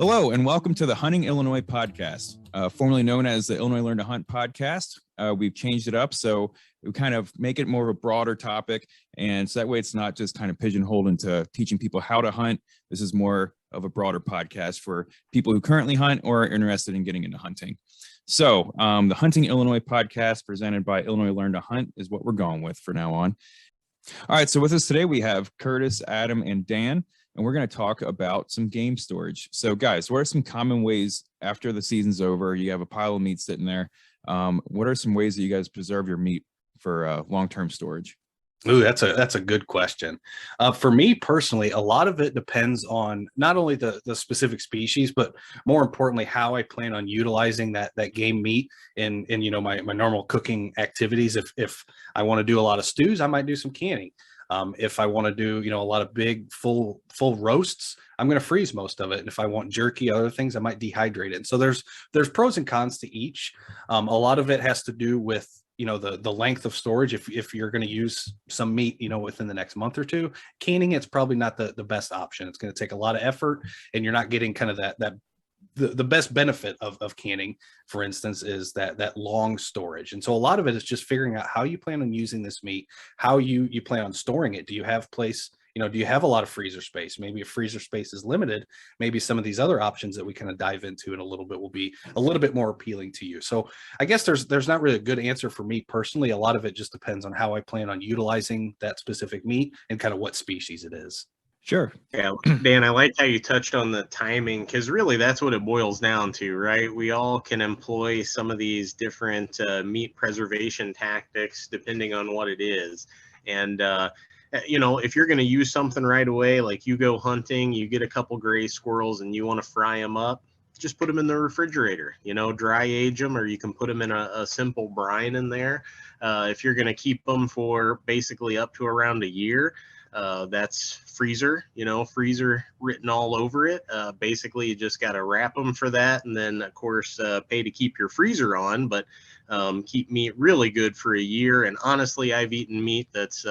Hello, and welcome to the Hunting Illinois podcast, formerly known as the Illinois Learn to Hunt podcast. We've changed it up, so we kind of make it more of a broader topic, and so that way it's not just kind of pigeonholed into teaching people how to hunt. This is more of a broader podcast for people who currently hunt or are interested in getting into hunting. So the Hunting Illinois podcast presented by Illinois Learn to Hunt is what we're going with for now on. All right, so with us today, we have Curtis, Adam, and Dan, and we're going to talk about some game storage. So guys, what are some common ways after the season's over, you have a pile of meat sitting there? What are some ways that you guys preserve your meat for long-term storage? Ooh, that's a good question. For me personally, a lot of it depends on not only the specific species, but more importantly, how I plan on utilizing that game meat in my normal cooking activities. If I want to do a lot of stews, I might do some canning. If I want to do a lot of big full roasts, I'm going to freeze most of it. And if I want jerky, other things, I might dehydrate it. And so there's pros and cons to each. A lot of it has to do with the length of storage. If you're going to use some meat within the next month or two, canning it's probably not the best option. It's going to take a lot of effort, and you're not getting kind of the best benefit of canning, for instance, is that long storage. And so a lot of it is just figuring out how you plan on using this meat, how you plan on storing it. Do you have do you have a lot of freezer space? Maybe if freezer space is limited, maybe some of these other options that we kind of dive into in a little bit will be a little bit more appealing to you. So I guess there's not really a good answer for me personally. A lot of it just depends on how I plan on utilizing that specific meat and kind of what species it is. Sure. Yeah, Dan, I like how you touched on the timing, because really that's what it boils down to, right? We all can employ some of these different meat preservation tactics depending on what it is. And, if you're going to use something right away, like you go hunting, you get a couple gray squirrels and you want to fry them up, just put them in the refrigerator, dry age them, or you can put them in a simple brine in there. If you're going to keep them for basically up to around a year, that's freezer written all over it. Basically, you just got to wrap them for that. And then, of course, pay to keep your freezer on, but keep meat really good for a year. And honestly, I've eaten meat that's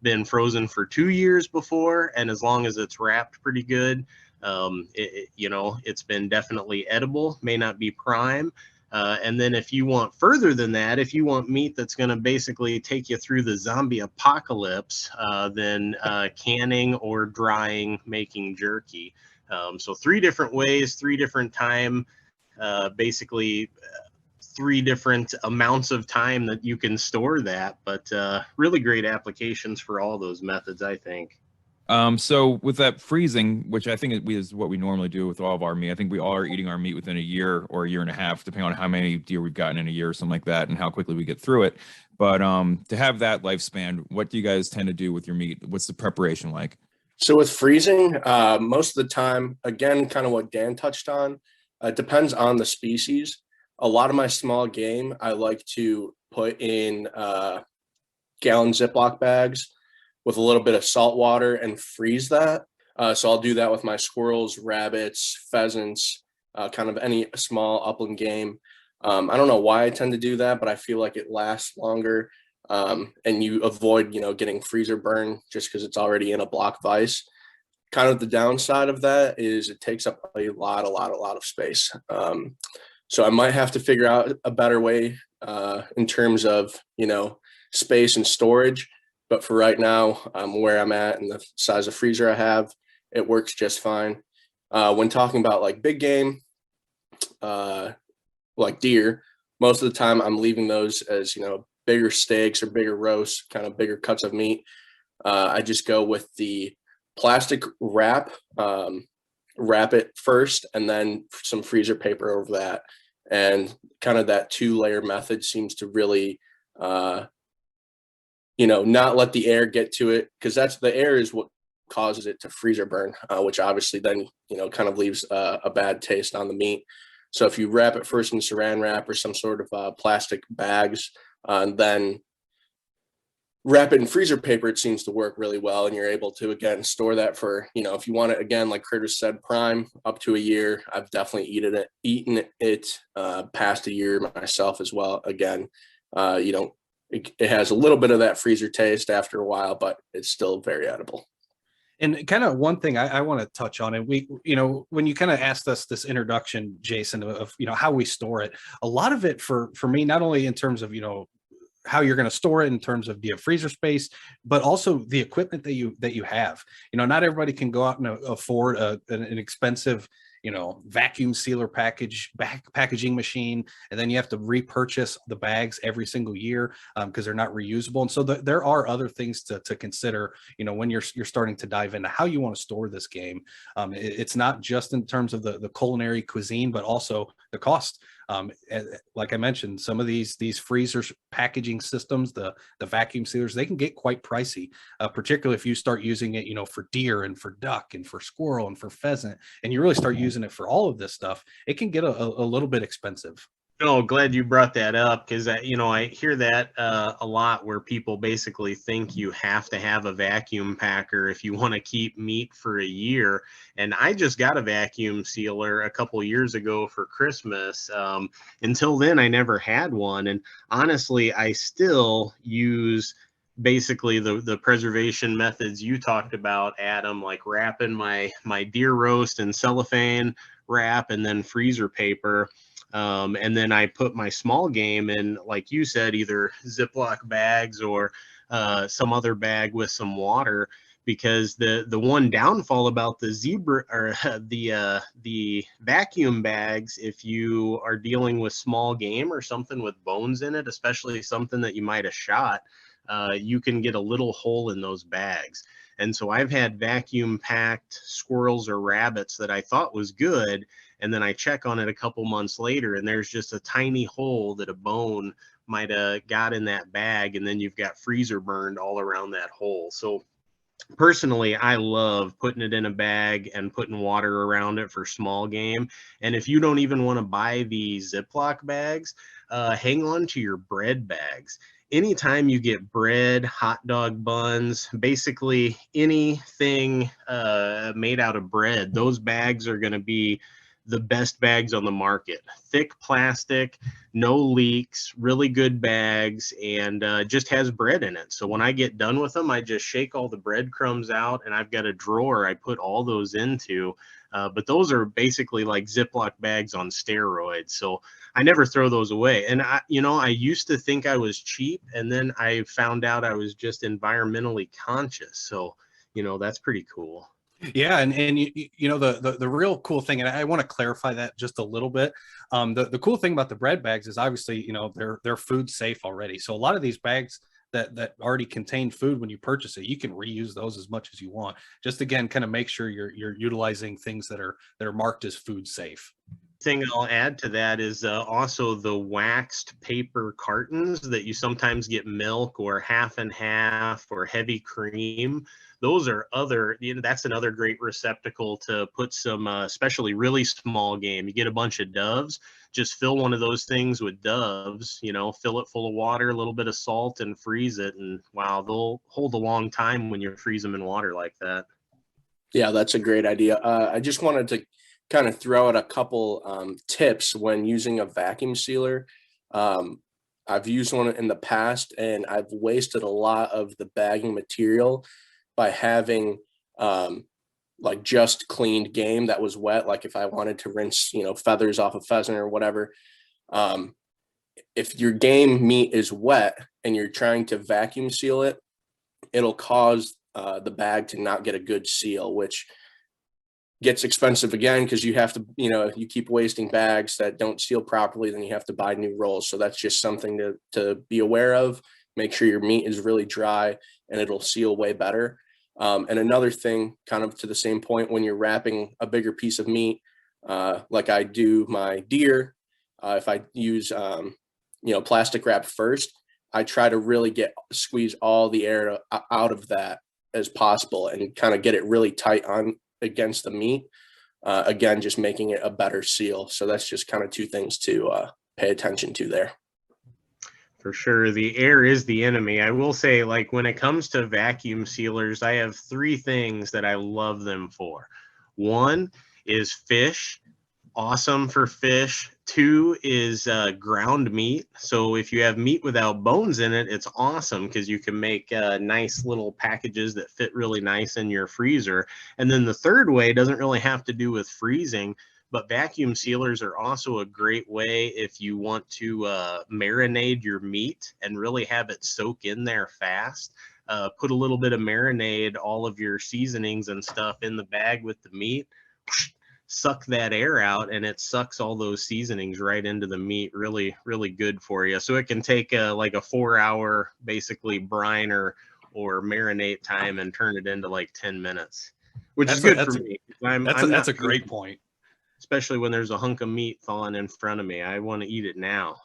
been frozen for 2 years before. And as long as it's wrapped pretty good, it's been definitely edible, may not be prime. And then if you want further than that, if you want meat that's going to basically take you through the zombie apocalypse, then canning or drying, making jerky. So 3 different ways, 3 different time, basically 3 different amounts of time that you can store that. But really great applications for all those methods, I think. So with that freezing, which I think is what we normally do with all of our meat, I think we all are eating our meat within a year or a year and a half, depending on how many deer we've gotten in a year or something like that, and how quickly we get through it. But to have that lifespan, what do you guys tend to do with your meat? What's the preparation like? So with freezing, most of the time, again, kind of what Dan touched on, it depends on the species. A lot of my small game, I like to put in gallon Ziploc bags with a little bit of salt water and freeze that. So I'll do that with my squirrels, rabbits, pheasants, kind of any small upland game. I don't know why I tend to do that, but I feel like it lasts longer, and you avoid, getting freezer burn just because it's already in a block vise. Kind of the downside of that is it takes up a lot of space. So I might have to figure out a better way in terms of, space and storage. But for right now, where I'm at and the size of freezer I have, it works just fine. When talking about like big game, like deer, most of the time I'm leaving those as, bigger steaks or bigger roasts, kind of bigger cuts of meat. I just go with the plastic wrap, wrap it first, and then some freezer paper over that. And kind of that 2-layer method seems to really, not let the air get to it, because the air is what causes it to freezer burn, which obviously then, kind of leaves a bad taste on the meat. So if you wrap it first in saran wrap or some sort of plastic bags, and then wrap it in freezer paper, it seems to work really well. And you're able to, again, store that for, if you want it, again, like Curtis said, prime up to a year. I've definitely eaten it past a year myself as well. Again, it has a little bit of that freezer taste after a while, but it's still very edible. And kind of one thing I want to touch on, and we, when you kind of asked us this introduction, Jason, of how we store it, a lot of it for me, not only in terms of how you're going to store it in terms of, do you have freezer space, but also the equipment that you have. Not everybody can go out and afford an expensive vacuum sealer packaging machine, and then you have to repurchase the bags every single year because they're not reusable. And so there are other things to consider when you're starting to dive into how you want to store this game. It's not just in terms of the culinary cuisine, but also the cost. Like I mentioned, some of these freezer packaging systems, the vacuum sealers, they can get quite pricey, particularly if you start using it, for deer and for duck and for squirrel and for pheasant, and you really start using it for all of this stuff. It can get a little bit expensive. No, glad you brought that up, because I hear that a lot, where people basically think you have to have a vacuum packer if you want to keep meat for a year. And I just got a vacuum sealer a couple years ago for Christmas. Until then, I never had one. And honestly, I still use basically the preservation methods you talked about, Adam, like wrapping my deer roast in cellophane wrap and then freezer paper. And then I put my small game in, like you said, either Ziploc bags or some other bag with some water, because the one downfall about the zebra or the vacuum bags, if you are dealing with small game or something with bones in it, especially something that you might have shot, you can get a little hole in those bags. And so I've had vacuum packed squirrels or rabbits that I thought was good, and then I check on it a couple months later, and there's just a tiny hole that a bone might have got in that bag, and then you've got freezer burned all around that hole. So personally, I love putting it in a bag and putting water around it for small game. And if you don't even want to buy the Ziploc bags, hang on to your bread bags. Anytime you get bread, hot dog buns, basically anything made out of bread, those bags are going to be the best bags on the market. Thick plastic, no leaks, really good bags, and just has bread in it. So when I get done with them, I just shake all the breadcrumbs out, and I've got a drawer I put all those into. But those are basically like Ziploc bags on steroids. So I never throw those away. And I used to think I was cheap, and then I found out I was just environmentally conscious. So, that's pretty cool. Yeah, and the real cool thing, and I want to clarify that just a little bit. The cool thing about the bread bags is obviously they're food safe already. So a lot of these bags that already contain food, when you purchase it, you can reuse those as much as you want. Just again, kind of make sure you're utilizing things that are marked as food safe. Thing I'll add to that is also the waxed paper cartons that you sometimes get milk or half and half or heavy cream. Those are that's another great receptacle to put some, especially really small game. You get a bunch of doves, just fill one of those things with doves, fill it full of water, a little bit of salt, and freeze it. And wow, they'll hold a long time when you freeze them in water like that. Yeah, that's a great idea. I just wanted to kind of throw out a couple tips when using a vacuum sealer. I've used one in the past, and I've wasted a lot of the bagging material by having like just cleaned game that was wet. Like if I wanted to rinse, feathers off a pheasant or whatever, if your game meat is wet and you're trying to vacuum seal it, it'll cause the bag to not get a good seal, which gets expensive again, because you have to, you keep wasting bags that don't seal properly, then you have to buy new rolls. So that's just something to be aware of. Make sure your meat is really dry and it'll seal way better. And another thing, kind of to the same point, when you're wrapping a bigger piece of meat, like I do my deer, if I use, plastic wrap first, I try to really squeeze all the air out of that as possible and kind of get it really tight on against the meat. Again, just making it a better seal. So that's just kind of two things to pay attention to there. For sure. The air is the enemy. I will say, like, when it comes to vacuum sealers, I have three things that I love them for. One is fish awesome for fish. 2 is ground meat. So if you have meat without bones in it, it's awesome because you can make nice little packages that fit really nice in your freezer. And then the third way doesn't really have to do with freezing, but vacuum sealers are also a great way if you want to marinate your meat and really have it soak in there fast. Put a little bit of marinade, all of your seasonings and stuff in the bag with the meat, suck that air out, and it sucks all those seasonings right into the meat. Really, really good for you. So it can take like a 4-hour basically brine or marinate time and turn it into like 10 minutes, which is good for me. That's a great point. Especially when there's a hunk of meat falling in front of me. I want to eat it now.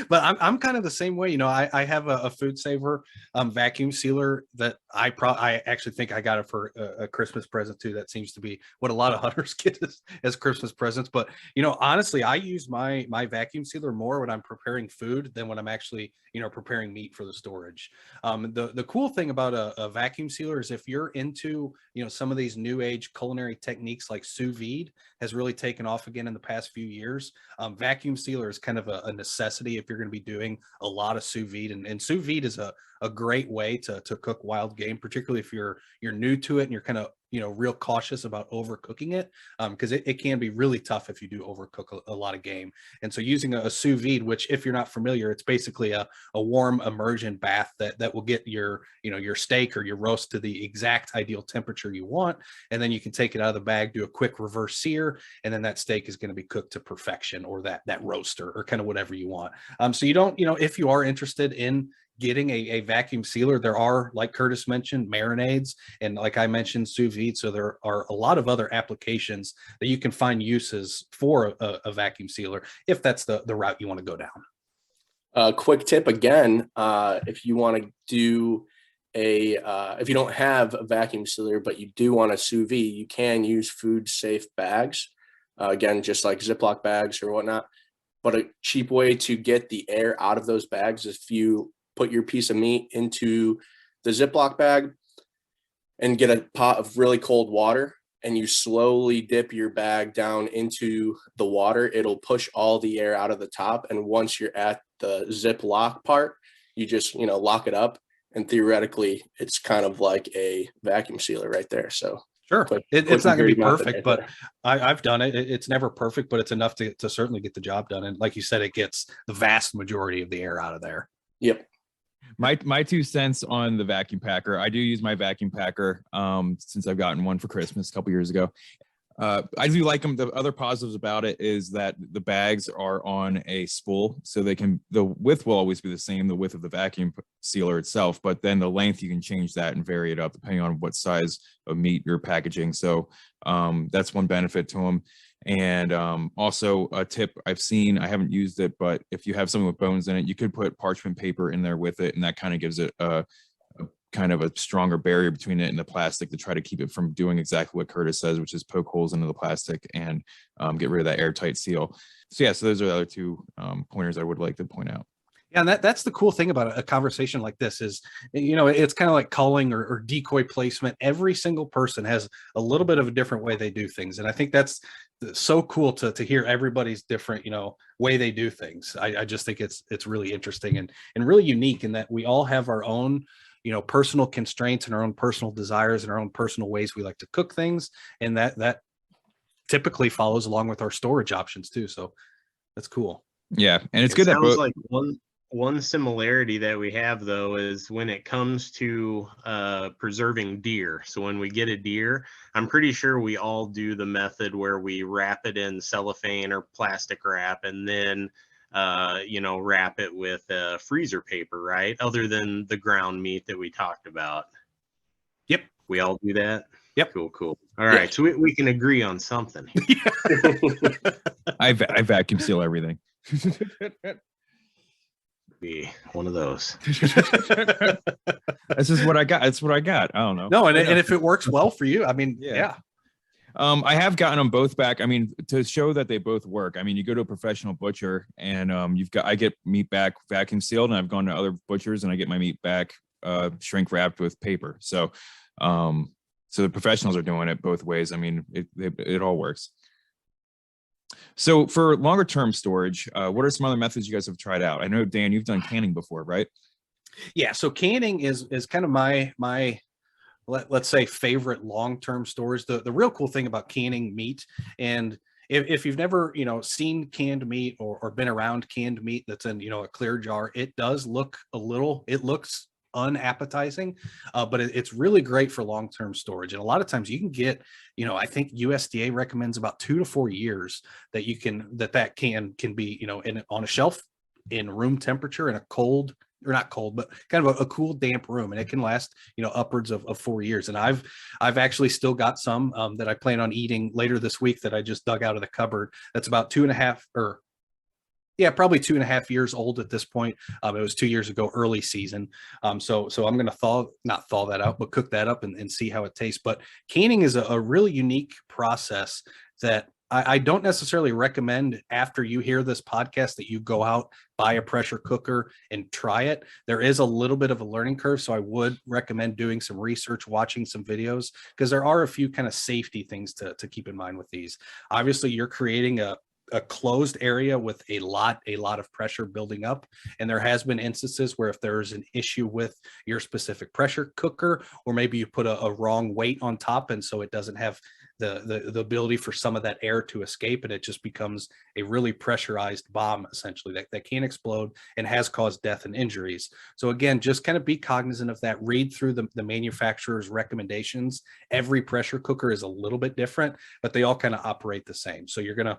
But I'm kind of the same way. You know, I have a food saver vacuum sealer that I actually think I got it for a Christmas present too. That seems to be what a lot of hunters get as Christmas presents. But you know, honestly, I use my vacuum sealer more when I'm preparing food than when I'm actually, you know, preparing meat for the storage. The cool thing about a vacuum sealer is if you're into, you know, some of these new age culinary techniques like sous vide has really taken off again in the past few years. Vacuum sealer is kind of a necessity if you're going to be doing a lot of sous vide, and sous vide is a great way to cook wild game, particularly if you're new to it and you're kind of, you know, real cautious about overcooking it, because it can be really tough if you do overcook a lot of game. And so using a sous vide, which if you're not familiar, it's basically a warm immersion bath that will get your, you know, your steak or your roast to the exact ideal temperature you want, and then you can take it out of the bag, do a quick reverse sear, and then that steak is going to be cooked to perfection, or that roast or kind of whatever you want. So you don't, you know, if you are interested in getting a vacuum sealer, there are, like Curtis mentioned, marinades, and like I mentioned, sous vide. So there are a lot of other applications that you can find uses for a vacuum sealer if that's the route you want to go down. Quick tip again, if you want to do if you don't have a vacuum sealer but you do want a sous vide, you can use food safe bags, again, just like Ziploc bags or whatnot. But a cheap way to get the air out of those bags is if you put your piece of meat into the Ziploc bag and get a pot of really cold water, and you slowly dip your bag down into the water. It'll push all the air out of the top, and once you're at the zip lock part, you just, you know, lock it up, and theoretically it's kind of like a vacuum sealer right there. So sure, it's not going to be perfect, but I've done it. It's never perfect, but it's enough to certainly get the job done. And like you said, it gets the vast majority of the air out of there. Yep. My 2 cents on the vacuum packer. I do use my vacuum packer since I've gotten one for Christmas a couple years ago. I do like them. The other positives about it is that the bags are on a spool, so the width will always be the same, the width of the vacuum sealer itself, but then the length, you can change that and vary it up depending on what size of meat you're packaging. So that's one benefit to them. And also a tip I've seen, I haven't used it, but if you have something with bones in it, you could put parchment paper in there with it, and that kind of gives it a kind of a stronger barrier between it and the plastic to try to keep it from doing exactly what Curtis says, which is poke holes into the plastic and get rid of that airtight seal. So yeah, so those are the other 2 pointers I would like to point out. Yeah, and that's the cool thing about a conversation like this is, you know, it's kind of like culling or decoy placement. Every single person has a little bit of a different way they do things, and I think that's so cool to hear everybody's different, you know, way they do things. I just think it's really interesting and really unique in that we all have our own, you know, personal constraints and our own personal desires and our own personal ways we like to cook things, and that typically follows along with our storage options too. So that's cool. Yeah, and it's good that sounds like one similarity that we have, though, is when it comes to preserving deer. So when we get a deer, I'm pretty sure we all do the method where we wrap it in cellophane or plastic wrap and then, you know, wrap it with freezer paper, right? Other than the ground meat that we talked about. Yep. We all do that? Yep. Cool. All right. So we can agree on something. I vacuum seal everything. Be one of those. This is what I got. It's what I got. I don't know. No, and if it works well for you, I mean, yeah. I have gotten them both back. I mean, to show that they both work. I mean, you go to a professional butcher and I get meat back vacuum sealed, and I've gone to other butchers and I get my meat back shrink wrapped with paper. So so the professionals are doing it both ways. I mean, it all works. So for longer term storage, what are some other methods you guys have tried out? I know, Dan, you've done canning before, right? Yeah, so canning is kind of my let's say favorite long-term storage. The real cool thing about canning meat, and if you've never seen canned meat or been around canned meat that's in a clear jar, it does look it looks unappetizing, but it's really great for long-term storage. And a lot of times you can get, I think USDA recommends about 2 to 4 years that that can be on a shelf in room temperature in a cold, or not cold, but kind of a cool, damp room, and it can last, upwards of 4 years. And I've actually still got some that I plan on eating later this week that I just dug out of the cupboard. That's about 2.5, or yeah, probably 2.5 years old at this point. It was 2 years ago, early season. So I'm going to not thaw that out, but cook that up and see how it tastes. But canning is a really unique process that I don't necessarily recommend after you hear this podcast that you go out, buy a pressure cooker and try it. There is a little bit of a learning curve. So I would recommend doing some research, watching some videos, because there are a few kind of safety things to keep in mind with these. Obviously, you're creating a closed area with a lot of pressure building up. And there has been instances where if there's an issue with your specific pressure cooker, or maybe you put a wrong weight on top, and so it doesn't have the ability for some of that air to escape, and it just becomes a really pressurized bomb, essentially, that can explode and has caused death and injuries. So again, just kind of be cognizant of that. Read through the manufacturer's recommendations. Every pressure cooker is a little bit different, but they all kind of operate the same. So you're gonna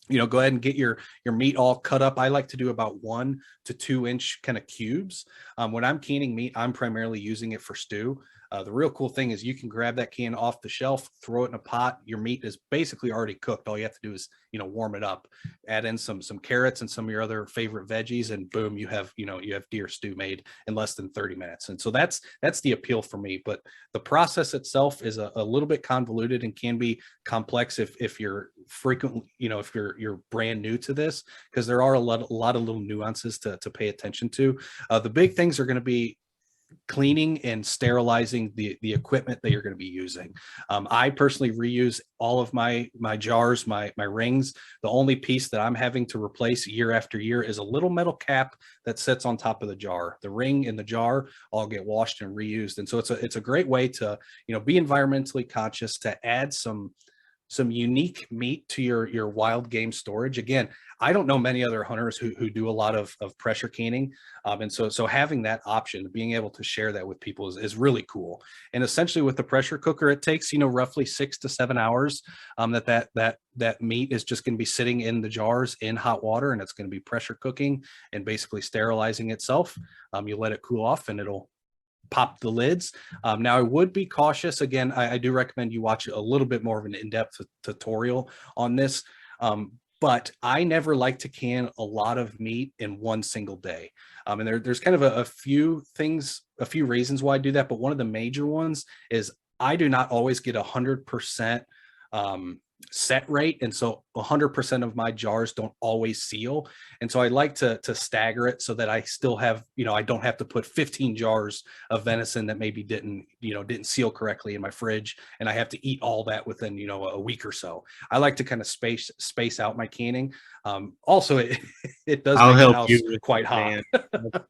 go ahead and get your meat all cut up. I like to do about 1 to 2 inch kind of cubes. When I'm canning meat, I'm primarily using it for stew. The real cool thing is you can grab that can off the shelf, throw it in a pot. Your meat is basically already cooked. All you have to do is, warm it up, add in some carrots and some of your other favorite veggies, and boom, you have deer stew made in less than 30 minutes. And so that's the appeal for me. But the process itself is a little bit convoluted and can be complex if you're frequently, if you're brand new to this, because there are a lot of little nuances to pay attention to. The big things are going to be cleaning and sterilizing the equipment that you're going to be using. I personally reuse all of my jars, my rings. The only piece that I'm having to replace year after year is a little metal cap that sits on top of the jar. The ring and the jar all get washed and reused. And so it's a great way to, be environmentally conscious, to add some unique meat to your wild game storage. Again, I don't know many other hunters who do a lot of pressure canning. And so having that option, being able to share that with people is really cool. And essentially with the pressure cooker, it takes, roughly 6 to 7 hours that meat is just going to be sitting in the jars in hot water, and it's going to be pressure cooking and basically sterilizing itself. You let it cool off and it'll pop the lids. Now I would be cautious. Again, I do recommend you watch a little bit more of an in-depth tutorial on this. But I never like to can a lot of meat in one single day. And there's kind of a few reasons why I do that. But one of the major ones is I do not always get 100% set rate. And so 100% of my jars don't always seal. And so I like to stagger it so that I still have, I don't have to put 15 jars of venison that maybe didn't seal correctly in my fridge, and I have to eat all that within, a week or so. I like to kind of space out my canning. Also, it does I'll make help the house you quite hot.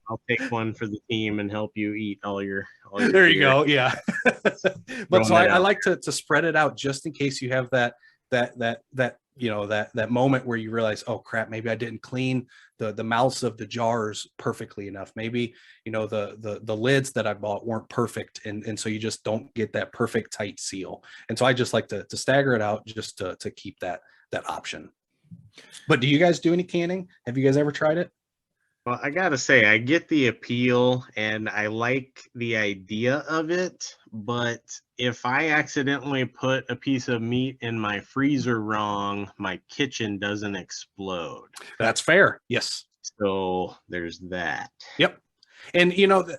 I'll take one for the team and help you eat all your There you deer. go. Yeah. But so I like to spread it out just in case you have that moment where you realize, oh crap, maybe I didn't clean the mouths of the jars perfectly enough. Maybe, the lids that I bought weren't perfect. And so you just don't get that perfect tight seal. And so I just like to stagger it out just to keep that option. But do you guys do any canning? Have you guys ever tried it? Well, I gotta say, I get the appeal and I like the idea of it, but if I accidentally put a piece of meat in my freezer wrong, my kitchen doesn't explode. That's fair. Yes. So there's that. Yep. And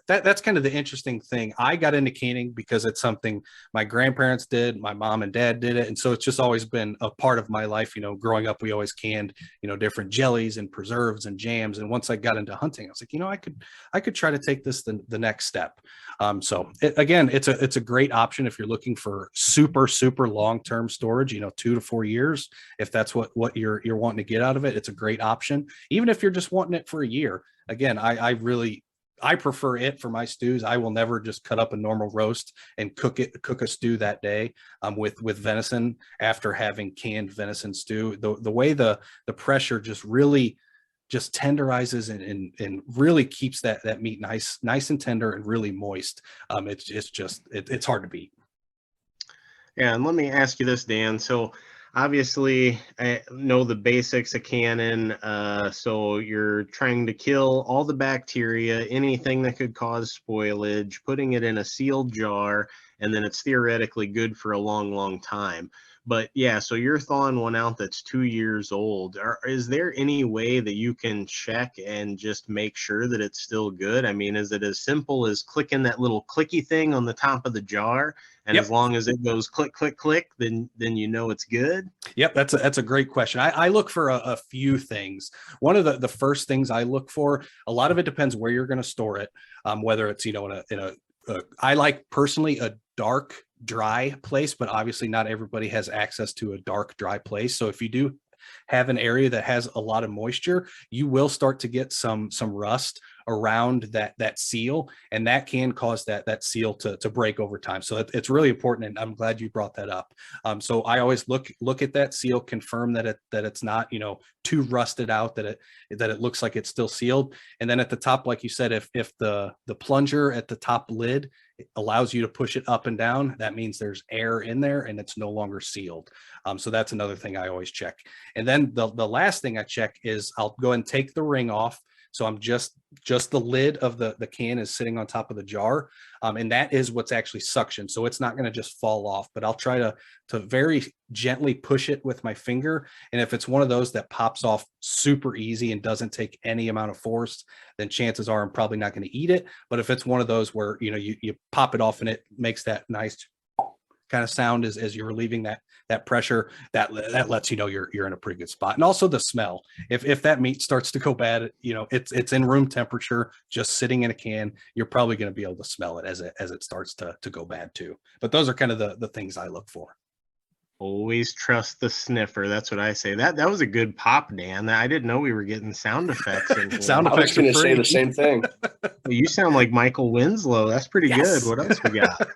that's kind of the interesting thing. I got into canning because it's something my grandparents did, my mom and dad did it, and so it's just always been a part of my life. Growing up, we always canned different jellies and preserves and jams. And once I got into hunting, I was like, I could try to take this the next step. So again, it's a great option if you're looking for super long-term storage. 2 to 4 years, if that's what you're wanting to get out of it. It's a great option. Even if you're just wanting it for a year. Again, I prefer it for my stews. I will never just cut up a normal roast and cook a stew that day with venison after having canned venison stew. The way the pressure just really just tenderizes and really keeps that meat nice and tender and really moist. It's hard to beat. Yeah, and let me ask you this, Dan. So obviously, I know the basics of canning. So you're trying to kill all the bacteria, anything that could cause spoilage, putting it in a sealed jar, and then it's theoretically good for a long time. But yeah, so you're thawing one out that's 2 years old. Is there any way that you can check and just make sure that it's still good? I mean, is it as simple as clicking that little clicky thing on the top of the jar? And Yep. As long as it goes click, click, click, then it's good? Yep, that's a great question. I look for a few things. One of the first things I look for, a lot of it depends where you're going to store it, whether it's I like personally a dark, dry place, but obviously not everybody has access to a dark, dry place. So if you do have an area that has a lot of moisture, you will start to get some rust around that seal, and that can cause that seal to break over time. So it's really important, and I'm glad you brought that up. So I always look at that seal, confirm that it's not too rusted out, that it looks like it's still sealed. And then at the top, like you said, if the plunger at the top lid allows you to push it up and down, that means there's air in there and it's no longer sealed. So that's another thing I always check. And then the last thing I check is I'll go and take the ring off. So I'm just the lid of the can is sitting on top of the jar. And that is what's actually suction. So it's not going to just fall off, but I'll try to very gently push it with my finger. And if it's one of those that pops off super easy and doesn't take any amount of force, then chances are I'm probably not going to eat it. But if it's one of those where, you pop it off and it makes that nice kind of sound as you're relieving that pressure, that lets you know you're in a pretty good spot. And also the smell, if that meat starts to go bad, it's in room temperature, just sitting in a can, you're probably going to be able to smell it as it starts to go bad too. But those are kind of the things I look for. Always trust the sniffer. That's what I say. That was a good pop, Dan. I didn't know we were getting sound effects. I was going to say the same thing. You sound like Michael Winslow. That's pretty good. What else we got?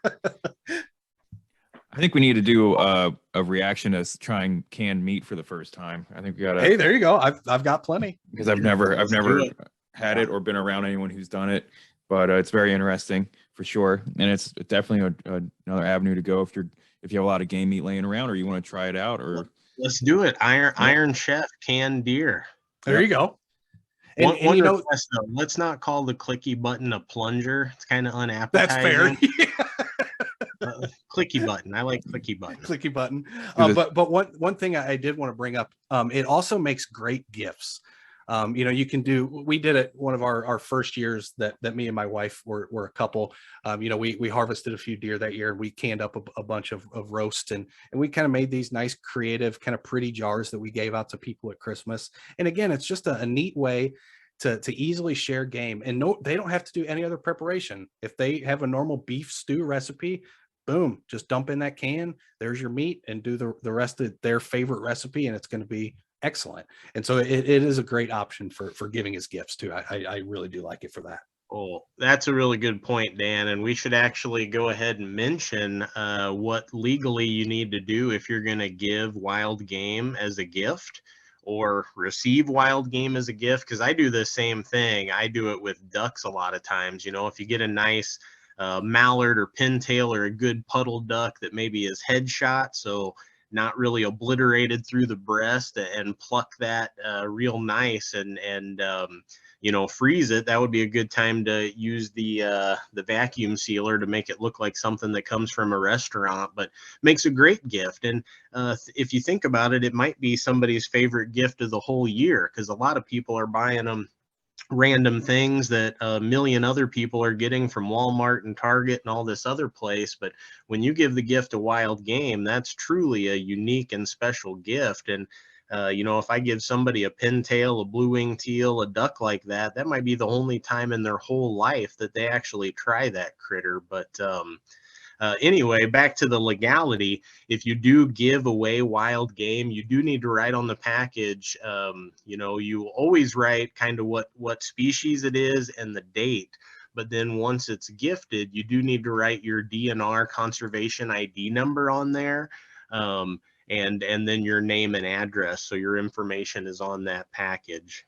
I think we need to do a reaction to trying canned meat for the first time. I think we got to. Hey, there you go. I've got plenty, because I've never had it or been around anyone who's done it, but it's very interesting for sure, and it's definitely another avenue to go if you have a lot of game meat laying around or you want to try it out. Or let's do it. Iron Chef canned deer. There you go. And request, though, let's not call the clicky button a plunger. It's kind of unappetizing. That's fair. Clicky button. I like clicky button. Clicky button. But one thing I did want to bring up, it also makes great gifts. You can we did it one of our first years that me and my wife were a couple. We harvested a few deer that year, and we canned up a bunch of roast, and we kind of made these nice, creative, kind of pretty jars that we gave out to people at Christmas. And again, it's just a neat way to easily share game, and they don't have to do any other preparation. If they have a normal beef stew recipe, boom, just dump in that can, there's your meat, and do the rest of their favorite recipe, and it's going to be excellent. And so it is a great option for giving as gifts too. I really do like it for that. Oh, that's a really good point, Dan. And we should actually go ahead and mention what legally you need to do if you're going to give wild game as a gift or receive wild game as a gift. Because I do the same thing. I do it with ducks a lot of times. If you get a nice mallard or pintail or a good puddle duck that maybe is headshot, so not really obliterated through the breast, and pluck that real nice and freeze it, that would be a good time to use the vacuum sealer to make it look like something that comes from a restaurant, but makes a great gift. And if you think about it, it might be somebody's favorite gift of the whole year, because a lot of people are buying them random things that a million other people are getting from Walmart and Target and all this other place. But when you give the gift of wild game, that's truly a unique and special gift. And if I give somebody a pintail, a blue-winged teal, a duck like that, that might be the only time in their whole life that they actually try that critter. But anyway, back to the legality. If you do give away wild game, you do need to write on the package. You always write kind of what species it is and the date. But then once it's gifted, you do need to write your DNR conservation ID number on there, and then your name and address, so your information is on that package.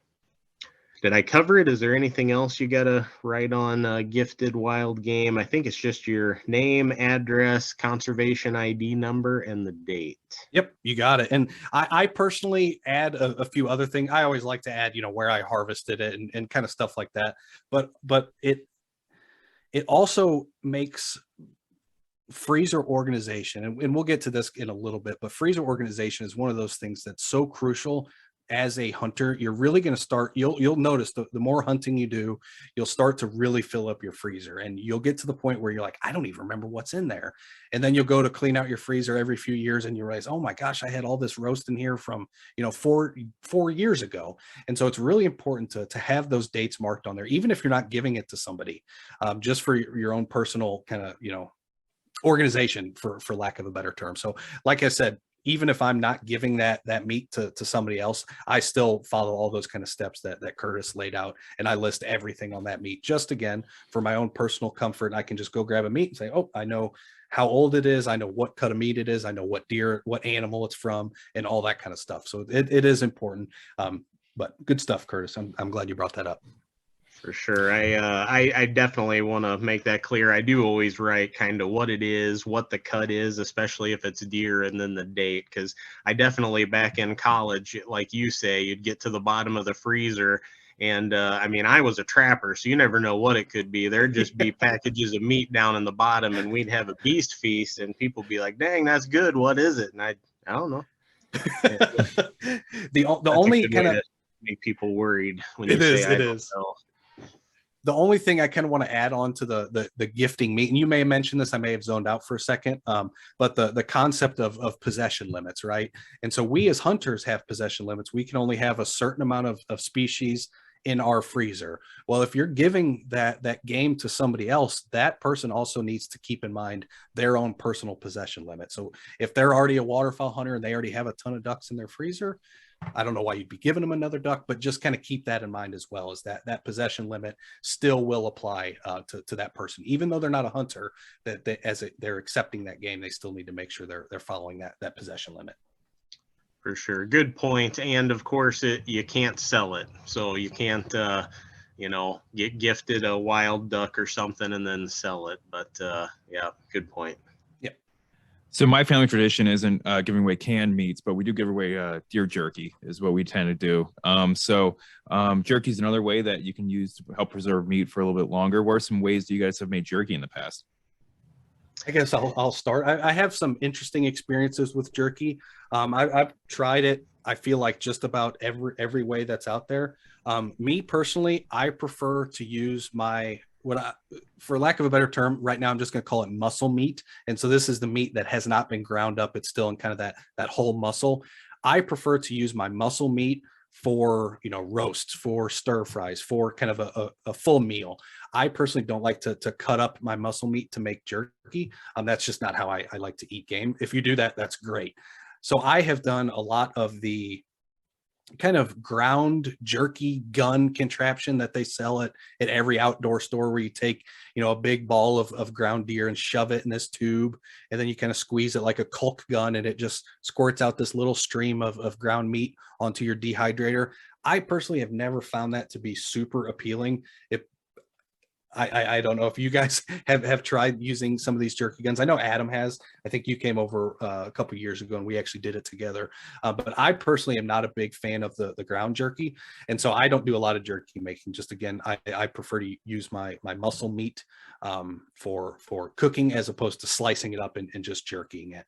Did I cover it? Is there anything else you got to write on gifted wild game? I think it's just your name, address, conservation ID number, and the date. Yep, you got it. And I personally add a few other things. I always like to add, where I harvested it and kind of stuff like that. But it also makes freezer organization, and we'll get to this in a little bit, but freezer organization is one of those things that's so crucial. As a hunter, you're really going to start, you'll notice the more hunting you do, you'll start to really fill up your freezer, and you'll get to the point where you're like, I don't even remember what's in there. And then you'll go to clean out your freezer every few years and you realize, oh my gosh, I had all this roast in here from 4 years ago. And so it's really important to have those dates marked on there, even if you're not giving it to somebody, just for your own personal kind of organization, for lack of a better term. So like I said, even if I'm not giving that meat to somebody else, I still follow all those kind of steps that Curtis laid out. And I list everything on that meat, just again, for my own personal comfort. I can just go grab a meat and say, oh, I know how old it is. I know what cut of meat it is. I know what deer, what animal it's from, and all that kind of stuff. So it is important. But good stuff, Curtis. I'm glad you brought that up. For sure. I definitely want to make that clear. I do always write kind of what it is, what the cut is, especially if it's deer, and then the date. Because I definitely, back in college, like you say, you'd get to the bottom of the freezer. And I was a trapper, so you never know what it could be. There'd just be packages of meat down in the bottom, and we'd have a beast feast, and people be like, dang, that's good. What is it? And I don't know. the only kind of make people worried when you say I don't know. The only thing I kind of want to add on to the gifting meat, and you may have mentioned this, I may have zoned out for a second, but the concept of possession limits, right? And so we as hunters have possession limits. We can only have a certain amount of species in our freezer. Well, if you're giving that game to somebody else, that person also needs to keep in mind their own personal possession limit. So if they're already a waterfowl hunter and they already have a ton of ducks in their freezer, I don't know why you'd be giving them another duck, but just kind of keep that in mind as well, as that possession limit still will apply to that person, even though they're not a hunter. They're accepting that game, they still need to make sure they're following that possession limit. For sure, good point. And of course, you can't sell it, so you can't get gifted a wild duck or something and then sell it. But yeah, good point. So my family tradition isn't giving away canned meats, but we do give away deer jerky is what we tend to do. Jerky is another way that you can use to help preserve meat for a little bit longer. What are some ways do you guys have made jerky in the past? I guess I'll start. I have some interesting experiences with jerky. I've tried it, I feel like, just about every way that's out there. Me personally, I prefer to use for lack of a better term, right now I'm just going to call it muscle meat. And so this is the meat that has not been ground up. It's still in kind of that whole muscle. I prefer to use my muscle meat for roasts, for stir fries, for kind of a full meal. I personally don't like to cut up my muscle meat to make jerky. That's just not how I like to eat game. If you do that, that's great. So I have done a lot of the kind of ground jerky gun contraption that they sell at every outdoor store, where you take a big ball of ground deer and shove it in this tube, and then you kind of squeeze it like a caulk gun, and it just squirts out this little stream of ground meat onto your dehydrator. I personally have never found that to be super appealing. I don't know if you guys have tried using some of these jerky guns. I know Adam has. I think you came over a couple years ago and we actually did it together. But I personally am not a big fan of the ground jerky. And so I don't do a lot of jerky making. Just again, I prefer to use my muscle meat for cooking, as opposed to slicing it up and just jerkying it.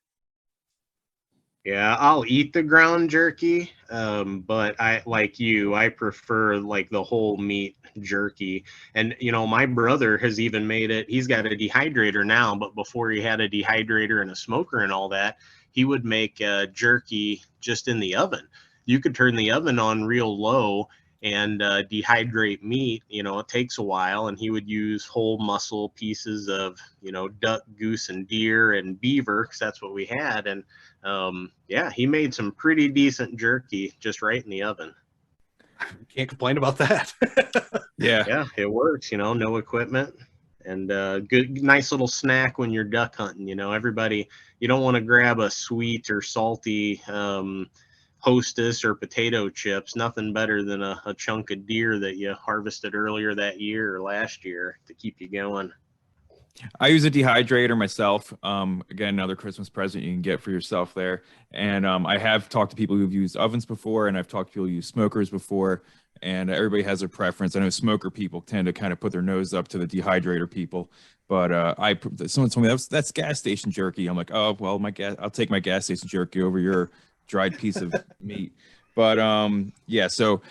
Yeah, I'll eat the ground jerky. but I, like you, I prefer like the whole meat jerky. And my brother has even made it. He's got a dehydrator now, but before he had a dehydrator and a smoker and all that, he would make jerky just in the oven. You could turn the oven on real low and dehydrate meat. It takes a while, and he would use whole muscle pieces of duck, goose, and deer and beaver, because that's what we had. And yeah, he made some pretty decent jerky just right in the oven. Can't complain about that. Yeah, it works. No equipment, and good, nice little snack when you're duck hunting. Everybody, you don't want to grab a sweet or salty Hostess or potato chips. Nothing better than a chunk of deer that you harvested earlier that year or last year to keep you going. I use a dehydrator myself. Again, another Christmas present you can get for yourself there. And I have talked to people who've used ovens before, and I've talked to people who use smokers before, and everybody has their preference. I know smoker people tend to kind of put their nose up to the dehydrator people, but someone told me that's gas station jerky. I'm like, oh well, I'll take my gas station jerky over your dried piece of meat. But yeah, so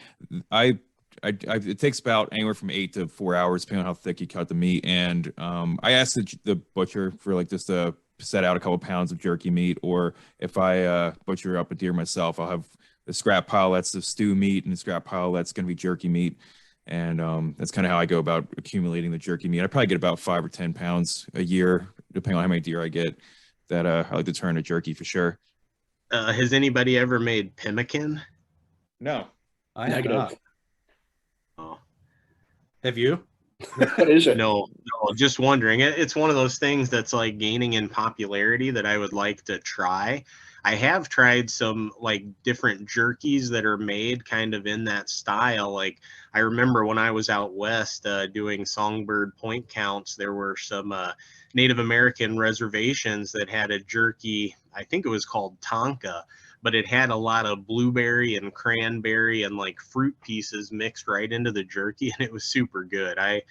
it takes about anywhere from 8 to 4 hours, depending on how thick you cut the meat. And I asked the butcher for like just to set out a couple pounds of jerky meat, or if I butcher up a deer myself, I'll have the scrap pile that's the stew meat and the scrap pile that's going to be jerky meat. And that's kind of how I go about accumulating the jerky meat. I probably get about 5 or 10 pounds a year, depending on how many deer I get, that I like to turn to jerky for sure. Has anybody ever made pemmican? No, I have not. Oh, Have you? What is it? No, just wondering. It's one of those things that's like gaining in popularity that I would like to try. I have tried some like different jerkies that are made kind of in that style. Like I remember when I was out west doing songbird point counts, there were some Native American reservations that had a jerky. I think it was called Tonka, but it had a lot of blueberry and cranberry and like fruit pieces mixed right into the jerky, and it was super good. I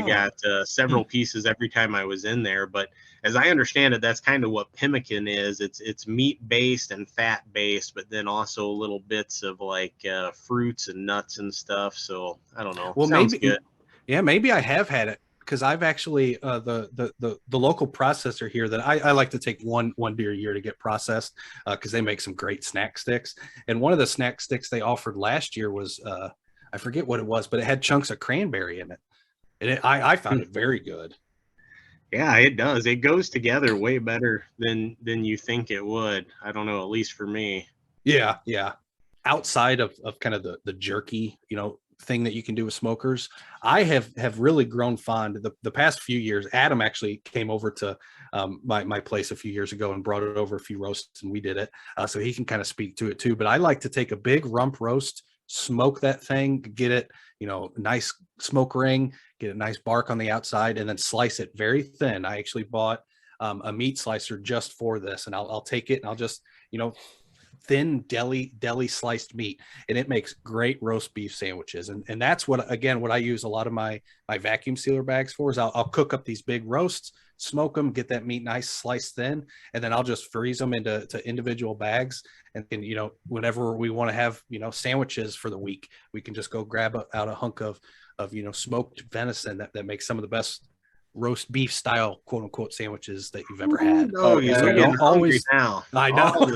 got several pieces every time I was in there. But as I understand it, that's kind of what pemmican is. It's meat based and fat based, but then also little bits of like fruits and nuts and stuff. So I don't know. Well, sounds maybe good. Yeah, maybe I have had it, because I've actually the local processor here that I like to take one deer a year to get processed, because they make some great snack sticks. And one of the snack sticks they offered last year was I forget what it was, but it had chunks of cranberry in it, and I found it very good. Yeah, it does. It goes together way better than you think it would. I don't know, at least for me. Yeah. Outside of kind of the jerky, thing that you can do with smokers, I have really grown fond the past few years. Adam actually came over to my place a few years ago and brought it over a few roasts, and we did it, so he can kind of speak to it too. But I like to take a big rump roast, smoke that thing, get it nice smoke ring, get a nice bark on the outside, and then slice it very thin. I actually bought a meat slicer just for this, and I'll take it and I'll just thin deli sliced meat, and it makes great roast beef sandwiches. And that's what I use a lot of my vacuum sealer bags for, is I'll cook up these big roasts, smoke them, get that meat nice sliced thin, and then I'll just freeze them into individual bags. And whenever we want to have sandwiches for the week, we can just go grab out a hunk of smoked venison that makes some of the best roast beef style quote unquote sandwiches that you've ever had. Oh, yeah. so Don't always now. I know.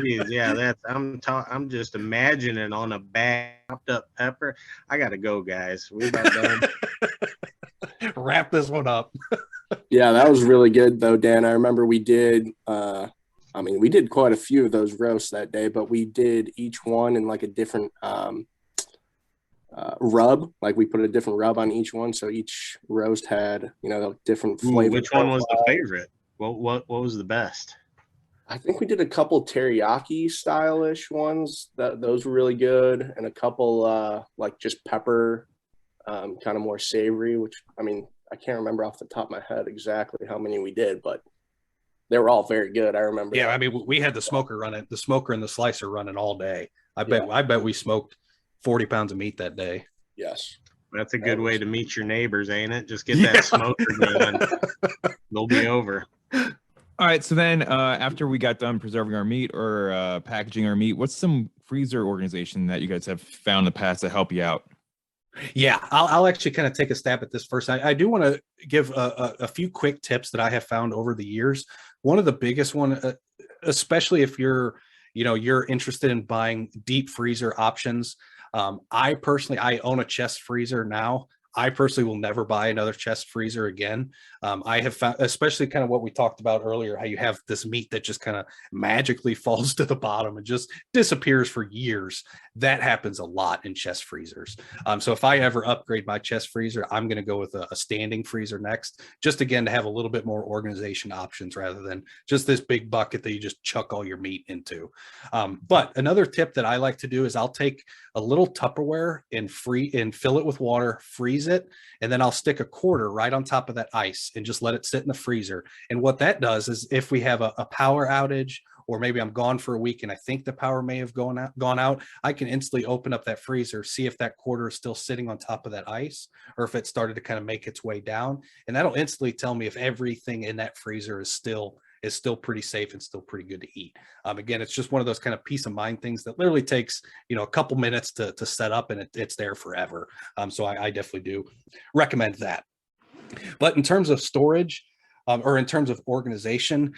Geez, yeah, I'm just imagining on a bag chopped up pepper. I gotta go, guys. We about done. Wrap this one up. Yeah, that was really good though, Dan. I remember we did we did quite a few of those roasts that day, but we did each one in like a different rub. Like we put a different rub on each one, so each roast had different flavor. Which one was the favorite? What was the best? I think we did a couple teriyaki stylish ones. Those were really good, and a couple like just pepper, kind of more savory. Which I can't remember off the top of my head exactly how many we did, but they were all very good. I remember. Yeah, we had the smoker and the slicer running all day. I bet we smoked 40 pounds of meat that day. Yes. That's a good way to meet your neighbors, ain't it? Just get that smoker going. They'll be over. All right. So then after we got done preserving our meat or packaging our meat, what's some freezer organization that you guys have found in the past to help you out? Yeah, I'll actually kind of take a stab at this first. I do want to give a few quick tips that I have found over the years. One of the biggest one, especially if you're interested in buying deep freezer options. I own a chest freezer now. I personally will never buy another chest freezer again. I have found, especially kind of what we talked about earlier, how you have this meat that just kind of magically falls to the bottom and just disappears for years. That happens a lot in chest freezers. So if I ever upgrade my chest freezer, I'm going to go with a standing freezer next, just again to have a little bit more organization options rather than just this big bucket that you just chuck all your meat into. But another tip that I like to do is I'll take a little Tupperware and fill it with water, freeze it, and then I'll stick a quarter right on top of that ice and just let it sit in the freezer. And what that does is if we have a power outage, or maybe I'm gone for a week and I think the power may have gone out, I can instantly open up that freezer, see if that quarter is still sitting on top of that ice or if it started to kind of make its way down. And that'll instantly tell me if everything in that freezer is still pretty safe and still pretty good to eat. Again, it's just one of those kind of peace of mind things that literally takes, a couple minutes to set up and it's there forever. So I definitely do recommend that. But in terms of storage or in terms of organization,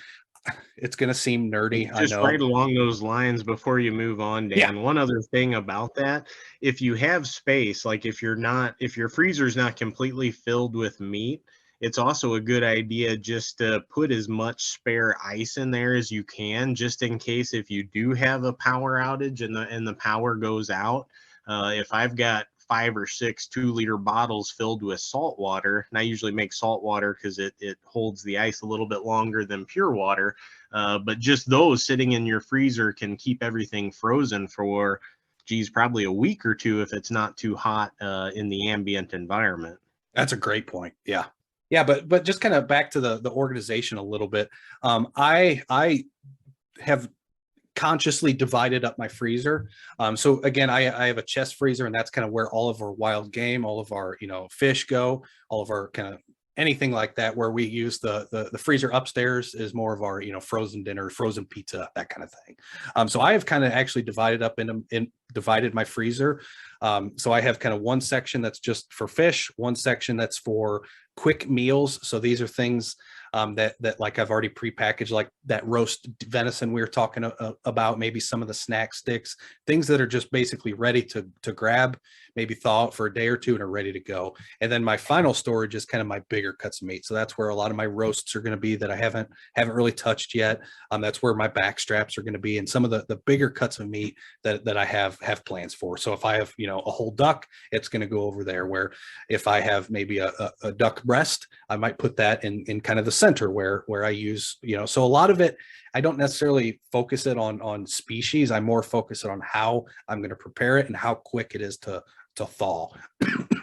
it's going to seem nerdy. Just I know. right along those lines before you move on, Dan, One other thing about that, if you have space, like if your freezer's not completely filled with meat, it's also a good idea just to put as much spare ice in there as you can, just in case if you do have a power outage and the power goes out. If I've got 5 or 6 2-liter bottles filled with salt water, and I usually make salt water because it holds the ice a little bit longer than pure water, but just those sitting in your freezer can keep everything frozen for, probably a week or two if it's not too hot in the ambient environment. That's a great point. Yeah. Yeah, but just kind of back to the organization a little bit. I have consciously divided up my freezer. So again, I have a chest freezer, and that's kind of where all of our wild game, all of our fish go, all of our kind of anything like that. Where we use the freezer upstairs is more of our frozen dinner, frozen pizza, that kind of thing. So I have kind of actually divided up divided my freezer. So I have kind of one section that's just for fish, one section that's for quick meals. So these are things that like I've already prepackaged, like that roast venison we were talking about, maybe some of the snack sticks, things that are just basically ready to grab, maybe thaw out for a day or two and are ready to go. And then my final storage is kind of my bigger cuts of meat. So that's where a lot of my roasts are going to be that I haven't really touched yet. That's where my back straps are going to be, and some of the bigger cuts of meat that I have plans for. So if I have a whole duck, it's going to go over there. Where if I have maybe a duck breast, I might put that in kind of the center where I use so a lot of it, I don't necessarily focus it on species. I more focus it on how I'm going to prepare it and how quick it is to thaw.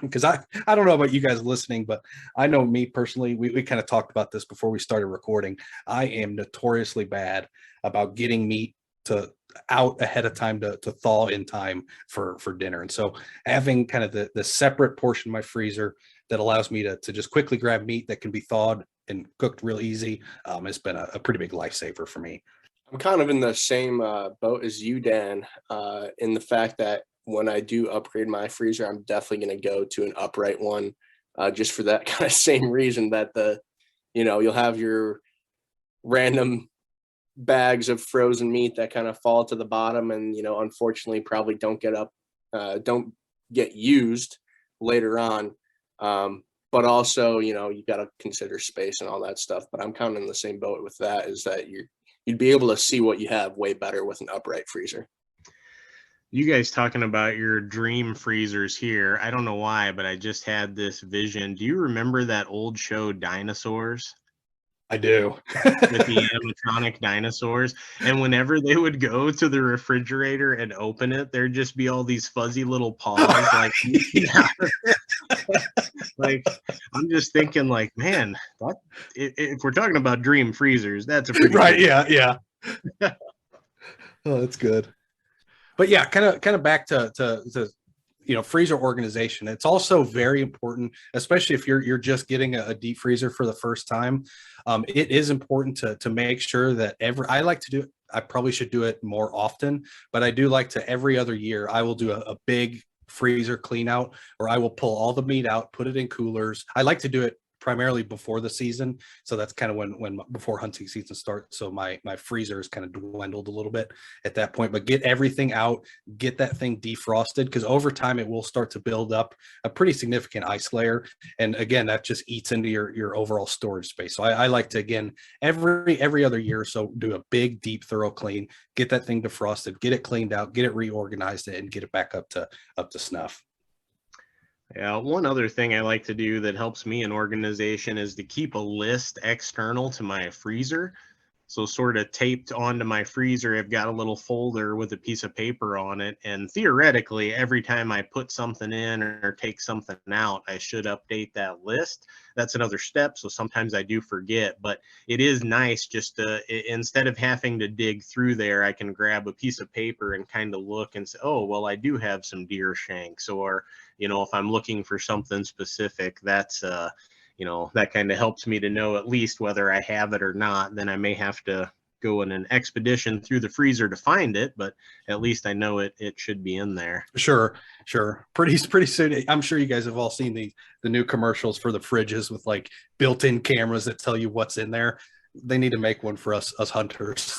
Because I don't know about you guys listening, but I know me personally, we kind of talked about this before we started recording. I am notoriously bad about getting meat out ahead of time to thaw in time for dinner. And so having kind of the separate portion of my freezer that allows me to just quickly grab meat that can be thawed and cooked real easy has been a pretty big lifesaver for me. I'm kind of in the same boat as you, Dan, in the fact that when I do upgrade my freezer, I'm definitely going to go to an upright one, just for that kind of same reason that you'll have your random bags of frozen meat that kind of fall to the bottom and, unfortunately probably don't get used later on. But also, you got to consider space and all that stuff. But I'm kind of in the same boat with that, is that you'd be able to see what you have way better with an upright freezer. You guys talking about your dream freezers here. I don't know why, but I just had this vision. Do you remember that old show Dinosaurs? I do. With the animatronic dinosaurs. And whenever they would go to the refrigerator and open it, there'd just be all these fuzzy little paws. Like, like I'm just thinking, like, man, if we're talking about dream freezers, that's a pretty right. Yeah. Oh, that's good. But yeah, kind of back to freezer organization. It's also very important, especially if you're just getting a deep freezer for the first time. It is important to make sure that I like to do it. I probably should do it more often, but I do like to every other year, I will do a big freezer clean out, or I will pull all the meat out, put it in coolers. I like to do it primarily before the season, so that's kind of when before hunting season starts, so my freezer is kind of dwindled a little bit at that point. But get everything out, get that thing defrosted, because over time it will start to build up a pretty significant ice layer, and again that just eats into your overall storage space. So I like to, again, every other year or so, do a big deep thorough clean, get that thing defrosted, get it cleaned out, get it reorganized, and get it back up to snuff. Yeah, one other thing I like to do that helps me in organization is to keep a list external to my freezer. So sort of taped onto my freezer, I've got a little folder with a piece of paper on it. And theoretically, every time I put something in or take something out, I should update that list. That's another step. So sometimes I do forget, but it is nice just to, instead of having to dig through there, I can grab a piece of paper and kind of look and say, oh, well, I do have some deer shanks, or, if I'm looking for something specific, that's, that kind of helps me to know at least whether I have it or not. Then I may have to go in an expedition through the freezer to find it, but at least I know it should be in there. Sure. Pretty soon. I'm sure you guys have all seen the new commercials for the fridges with like built-in cameras that tell you what's in there. They need to make one for us hunters.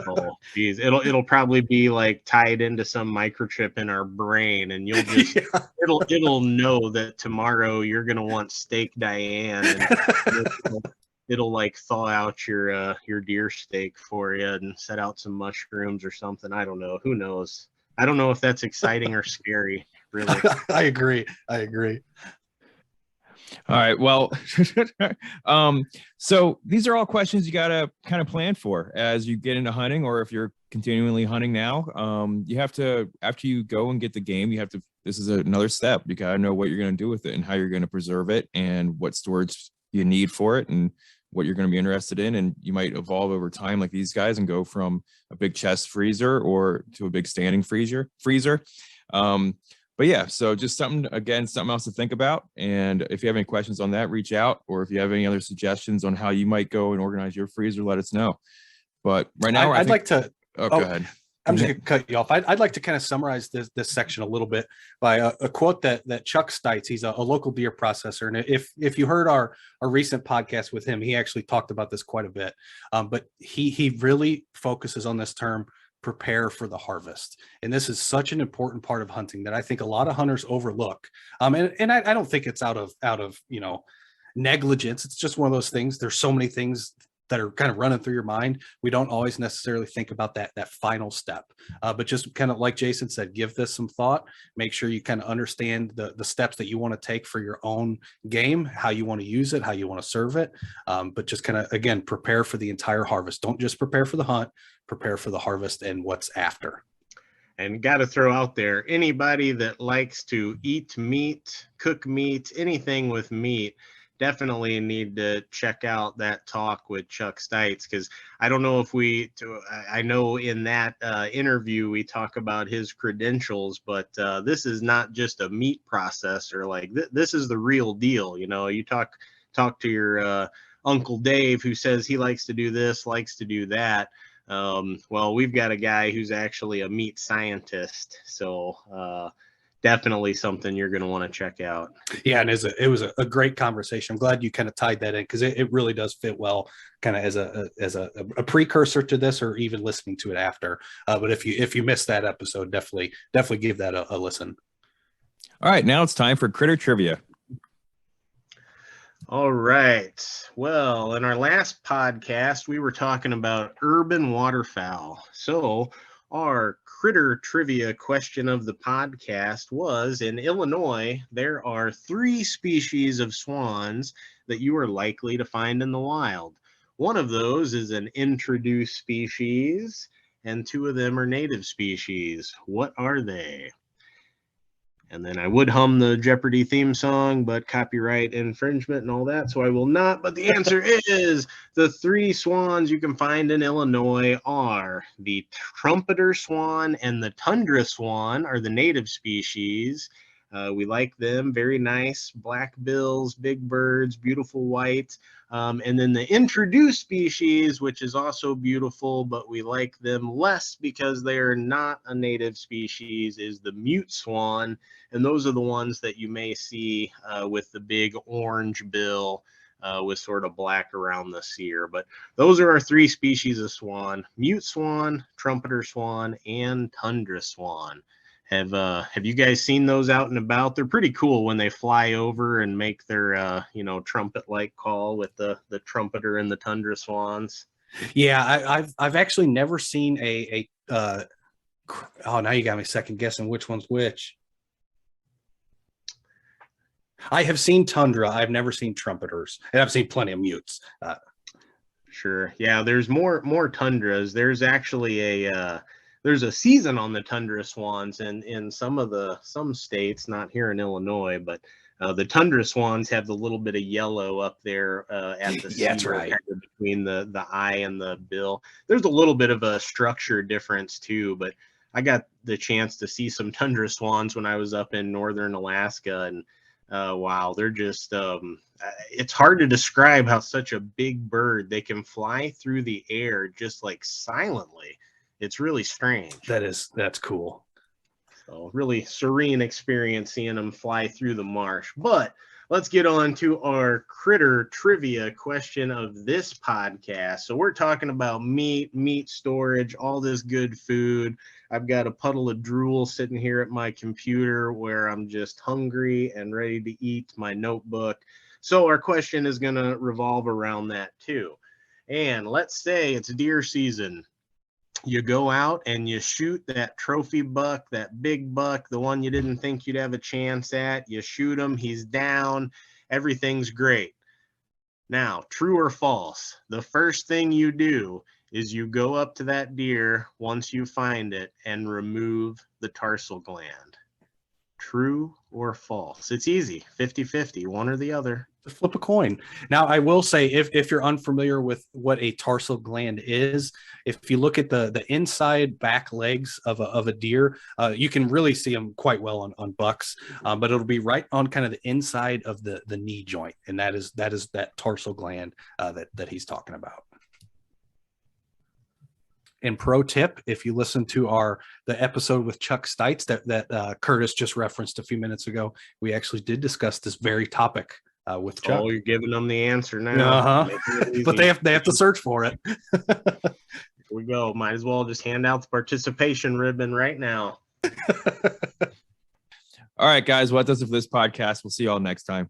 Oh, geez. It'll probably be like tied into some microchip in our brain, and you'll just it'll know that tomorrow you're gonna want steak Diane, and it'll like thaw out your deer steak for you and set out some mushrooms or something. I don't know. Who knows? I don't know if that's exciting or scary, really. I agree. All right. Well, so these are all questions you got to kind of plan for as you get into hunting, or if you're continually hunting now. You have to, after you go and get the game, this is another step. You got to know what you're going to do with it and how you're going to preserve it and what storage you need for it and what you're going to be interested in. And you might evolve over time like these guys and go from a big chest freezer or to a big standing freezer. But yeah, so just something else to think about. And if you have any questions on that, reach out. Or if you have any other suggestions on how you might go and organize your freezer, let us know. But right now, I'd like to. Oh, go ahead. I'm just going to cut you off. I'd like to kind of summarize this section a little bit by a quote that Chuck Stites, he's a local deer processor. And if you heard our recent podcast with him, he actually talked about this quite a bit. But he really focuses on this term, prepare for the harvest. And this is such an important part of hunting that I think a lot of hunters overlook. And I don't think it's out of negligence. It's just one of those things. There's so many things that are kind of running through your mind. We don't always necessarily think about that final step, but just kind of like Jason said, give this some thought, make sure you kind of understand the steps that you want to take for your own game, how you want to use it, how you want to serve it. But just kind of, again, prepare for the entire harvest. Don't just prepare for the hunt, prepare for the harvest and what's after. And got to throw out there, anybody that likes to eat meat, cook meat, anything with meat, definitely need to check out that talk with Chuck Stites, because I don't know if I know in that interview we talk about his credentials, but this is not just a meat processor. Like this is the real deal. You talk to your Uncle Dave, who says he likes to do this, likes to do that. Well, we've got a guy who's actually a meat scientist. So definitely something you're going to want to check out. Yeah, and it was a great conversation. I'm glad you kind of tied that in, because it really does fit well, kind of as a precursor to this, or even listening to it after. But if you missed that episode, definitely give that a listen. All right, now it's time for Critter Trivia. All right. Well, in our last podcast, we were talking about urban waterfowl. So our critter trivia question of the podcast was, in Illinois, there are 3 species of swans that you are likely to find in the wild. One of those is an introduced species, and 2 of them are native species. What are they? And then I would hum the Jeopardy theme song, but copyright infringement and all that, so I will not. But the answer is the 3 swans you can find in Illinois are the trumpeter swan and the tundra swan are the native species. We like them. Very nice. Black bills, big birds, beautiful white. And then the introduced species, which is also beautiful, but we like them less because they are not a native species, is the mute swan. And those are the ones that you may see with the big orange bill with sort of black around the cere. But those are our 3 species of swan: mute swan, trumpeter swan, and tundra swan. Have you guys seen those out and about? They're pretty cool when they fly over and make their trumpet-like call with the trumpeter and the tundra swans. Yeah, I've actually never seen a oh, now you got me second guessing which one's which. I have seen tundra. I've never seen trumpeters, and I've seen plenty of mutes. Sure. Yeah, there's more tundras. There's actually there's a season on the tundra swans in some states, not here in Illinois, but the tundra swans have the little bit of yellow up there at the Yeah, that's cere, right. kind of between the eye and the bill. There's a little bit of a structure difference too, but I got the chance to see some tundra swans when I was up in northern Alaska, and wow, they're just it's hard to describe how such a big bird, they can fly through the air just like silently. It's really strange. That's cool. So really serene experience seeing them fly through the marsh. But let's get on to our critter trivia question of this podcast. So we're talking about meat storage, all this good food. I've got a puddle of drool sitting here at my computer where I'm just hungry and ready to eat my notebook. So our question is going to revolve around that too. And let's say it's deer season. You go out and you shoot that trophy buck, that big buck, the one you didn't think you'd have a chance at. You shoot him, he's down, everything's great. Now, true or false, the first thing you do is you go up to that deer once you find it and remove the tarsal gland. True or false? It's easy, 50-50, one or the other. Flip a coin. Now, I will say, if you're unfamiliar with what a tarsal gland is, if you look at the inside back legs of a deer, you can really see them quite well on bucks, but it'll be right on kind of the inside of the knee joint, and that is that tarsal gland that he's talking about. And pro tip, if you listen to the episode with Chuck Stites that Curtis just referenced a few minutes ago, we actually did discuss this very topic with Chuck. Oh, you're giving them the answer now. But they have to search for it. Here we go. Might as well just hand out the participation ribbon right now. All right, guys. Well, that does it for this podcast. We'll see you all next time.